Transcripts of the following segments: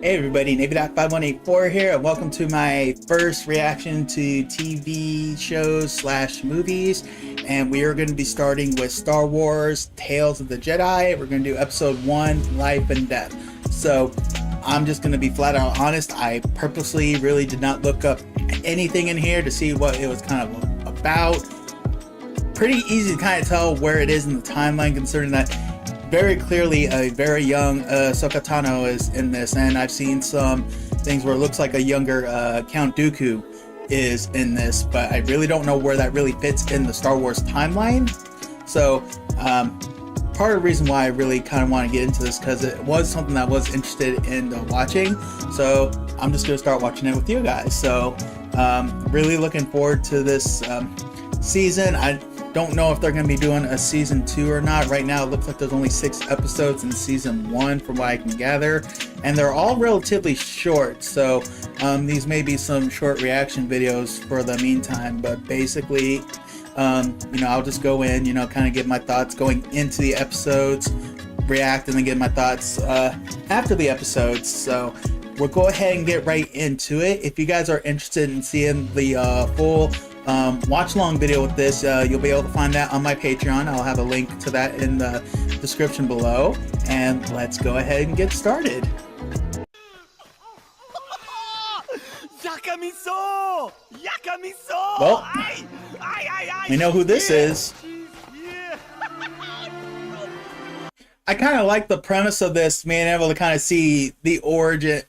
Hey everybody, Navy.5184 here, and welcome to my first reaction to TV shows slash movies. And we are going to be starting with Star Wars Tales of the Jedi. We're going to do episode 1, Life and Death. So I'm just going to be flat out honest. I purposely really did not look up anything in here to see what it was kind of about. Pretty easy to kind of tell where it is in the timeline, considering that very clearly a very young Ahsoka Tano is in this, and I've seen some things where it looks like a younger Count Dooku is in this, but I really don't know where that really fits in the Star Wars timeline. So part of the reason why I really kind of want to get into this, because it was something that I was interested in watching, so I'm just going to start watching it with you guys. So really looking forward to this season. I don't know if they're going to be doing a season 2 or not. Right now it looks like there's only 6 episodes in season 1 from what I can gather, and they're all relatively short, so these may be some short reaction videos for the meantime. But basically I'll just go in, kind of get my thoughts going into the episodes, react, and then get my thoughts after the episodes. So we'll go ahead and get right into it. If you guys are interested in seeing the full watch long video with this, you'll be able to find that on my Patreon. I'll have a link to that in the description below, and let's go ahead and get started. Well, we know who this is. I kind of like the premise of this, being able to kind of see the origin,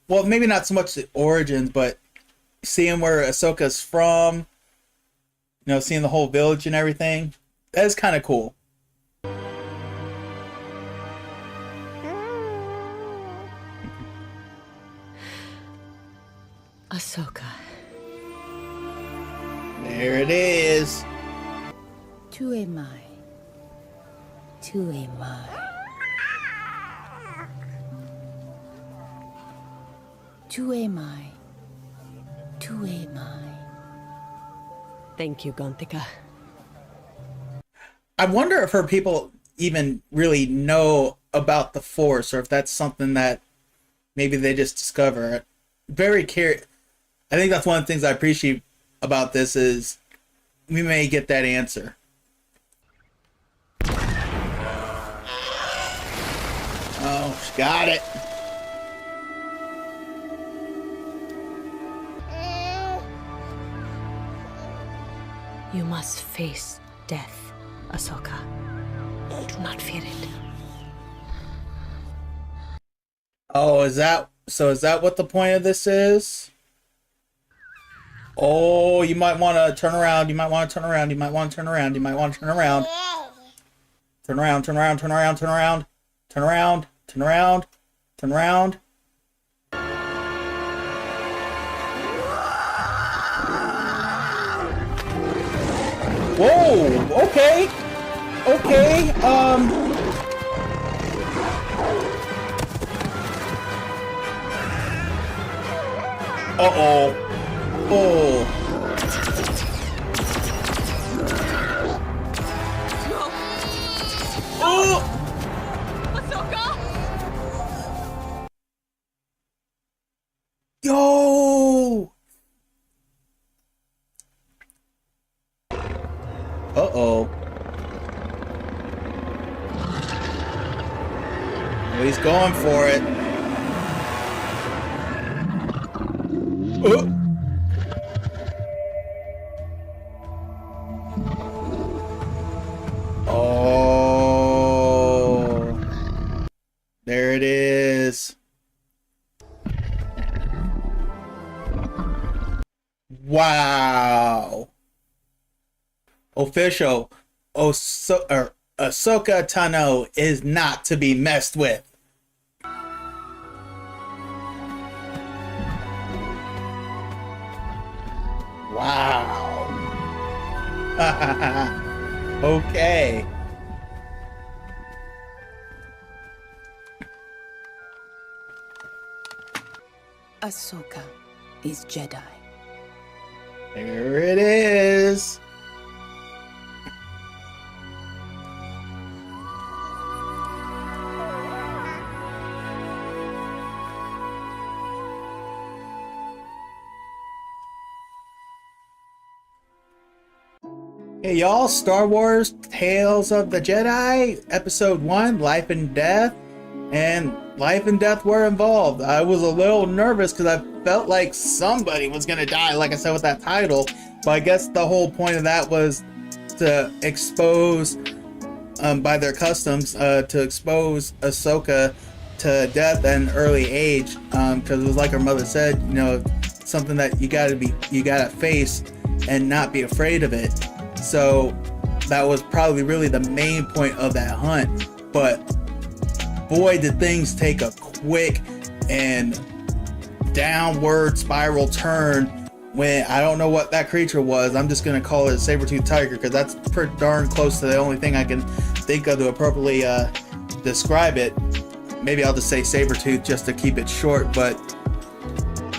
well, maybe not so much the origins, but seeing where Ahsoka's from, seeing the whole village and everything. That's kind of cool. Ahsoka. There it is. Tu es mai. Tu es mai. Tu es mai. Tu es mai. Thank you, Gontika. I wonder if her people even really know about the Force, or if that's something that maybe they just discover. Very curious. I think that's one of the things I appreciate about this, is we may get that answer. Oh, she got it. You must face death, Ahsoka. Do not fear it. Oh, is that what the point of this is? Oh, you might want to turn around. You might want to turn around. You might want to turn around. You might want to turn around. Turn around, turn around, turn around, turn around. Turn around, turn around, turn around. Whoa, okay. Okay, uh-oh. Oh. Oh! Ahsoka! Yo! Uh-oh. Well, he's going for it. Oh, there it is. Wow. Official. Ahsoka Tano is not to be messed with. Wow. Okay. Ahsoka is Jedi. There it is. Hey y'all, Star Wars Tales of the Jedi, Episode 1, Life and Death. And life and death were involved. I was a little nervous because I felt like somebody was going to die, like I said with that title. But I guess the whole point of that was to expose, by their customs, to expose Ahsoka to death at an early age. Because it was like her mother said, you know, something that you gotta face and not be afraid of it. So that was probably really the main point of that hunt. But boy, did things take a quick and downward spiral turn when I don't know what that creature was. I'm just gonna call it a saber-toothed tiger because that's pretty darn close to the only thing I can think of to appropriately describe it. Maybe I'll just say saber-tooth just to keep it short. But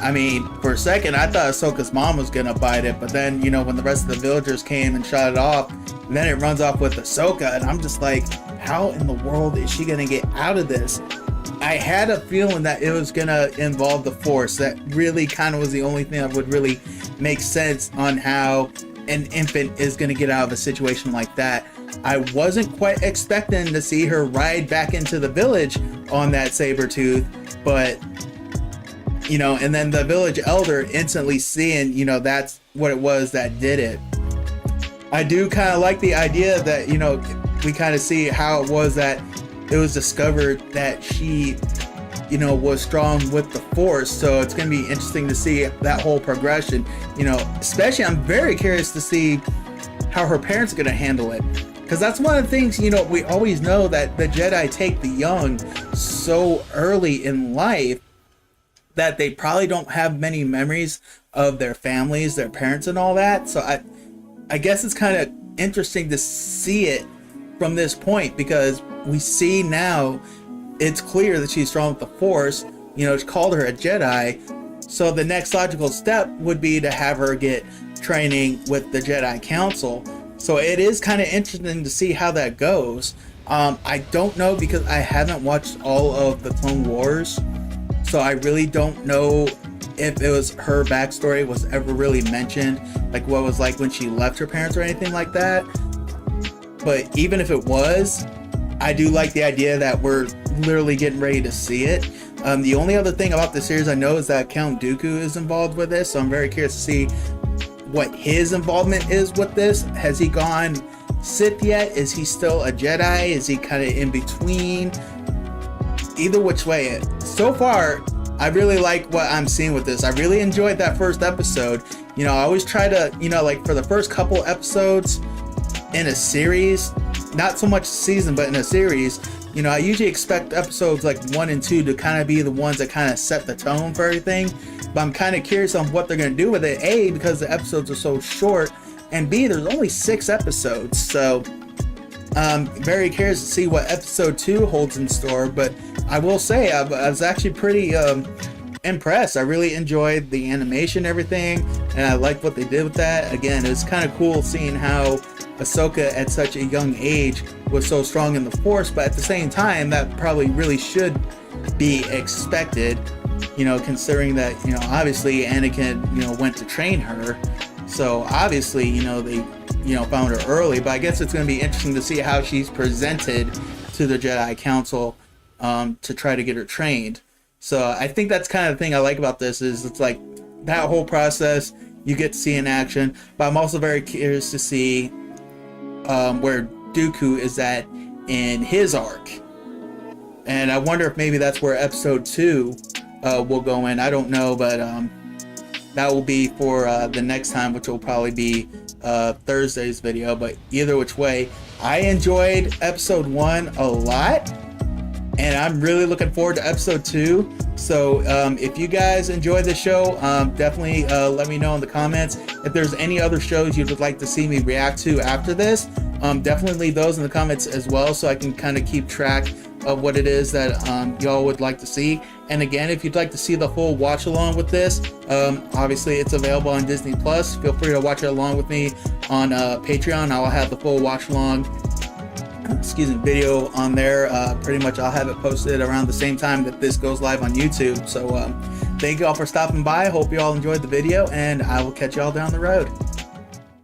I mean, for a second, I thought Ahsoka's mom was gonna bite it, but then, you know, when the rest of the villagers came and shot it off, then it runs off with Ahsoka, and I'm just like, how in the world is she gonna get out of this? I had a feeling that it was gonna involve the Force. That really kind of was the only thing that would really make sense on how an infant is gonna get out of a situation like that. I wasn't quite expecting to see her ride back into the village on that saber-tooth, but you know, and then the village elder instantly seeing, you know, that's what it was that did it. I do kind of like the idea that, you know, we kind of see how it was that it was discovered that she, you know, was strong with the Force. So it's going to be interesting to see that whole progression, you know, especially I'm very curious to see how her parents are going to handle it. Because that's one of the things, you know, we always know that the Jedi take the young so early in life that they probably don't have many memories of their families, their parents and all that. So I guess it's kind of interesting to see it from this point, because we see now it's clear that she's strong with the Force. You know, it's called her a Jedi. So the next logical step would be to have her get training with the Jedi Council. So it is kind of interesting to see how that goes. I don't know because I haven't watched all of the Clone Wars. So I really don't know if it was her backstory was ever really mentioned, like what it was like when she left her parents or anything like that. But even if it was, I do like the idea that we're literally getting ready to see it. The only other thing about the series I know is that Count Dooku is involved with this, so I'm very curious to see what his involvement is with this. Has he gone Sith yet? Is he still a Jedi? Is he kind of in between? Either which way, so far I really like what I'm seeing with this. I really enjoyed that first episode. You know, I always try to, you know, like for the first couple episodes in a series, not so much season, but in a series, you know, I usually expect episodes like 1 and 2 to kind of be the ones that kind of set the tone for everything. But I'm kind of curious on what they're going to do with it. A, because the episodes are so short, and B, there's only 6 episodes. So very curious to see what episode 2 holds in store. But I will say I was actually pretty impressed. I really enjoyed the animation, everything, and I like what they did with that. Again, it was kind of cool seeing how Ahsoka at such a young age was so strong in the Force, but at the same time that probably really should be expected, you know, considering that, you know, obviously Anakin, you know, went to train her. So obviously, you know, they, you know, found her early, but I guess it's going to be interesting to see how she's presented to the Jedi Council to try to get her trained. So I think that's kind of the thing I like about this, is it's like that whole process you get to see in action. But I'm also very curious to see where Dooku is at in his arc. And I wonder if maybe that's where episode 2 will go in. I don't know, but that will be for the next time, which will probably be Thursday's video. But either which way, I enjoyed episode 1 a lot, and I'm really looking forward to episode 2. So if you guys enjoyed the show, definitely let me know in the comments. If there's any other shows you would like to see me react to after this, definitely leave those in the comments as well, so I can kind of keep track of what it is that y'all would like to see. And again, if you'd like to see the full watch along with this, obviously it's available on Disney Plus. Feel free to watch it along with me on Patreon. I'll have the full watch along video on there. Pretty much I'll have it posted around the same time that this goes live on YouTube. So thank you all for stopping by. Hope you all enjoyed the video, and I will catch you all down the road.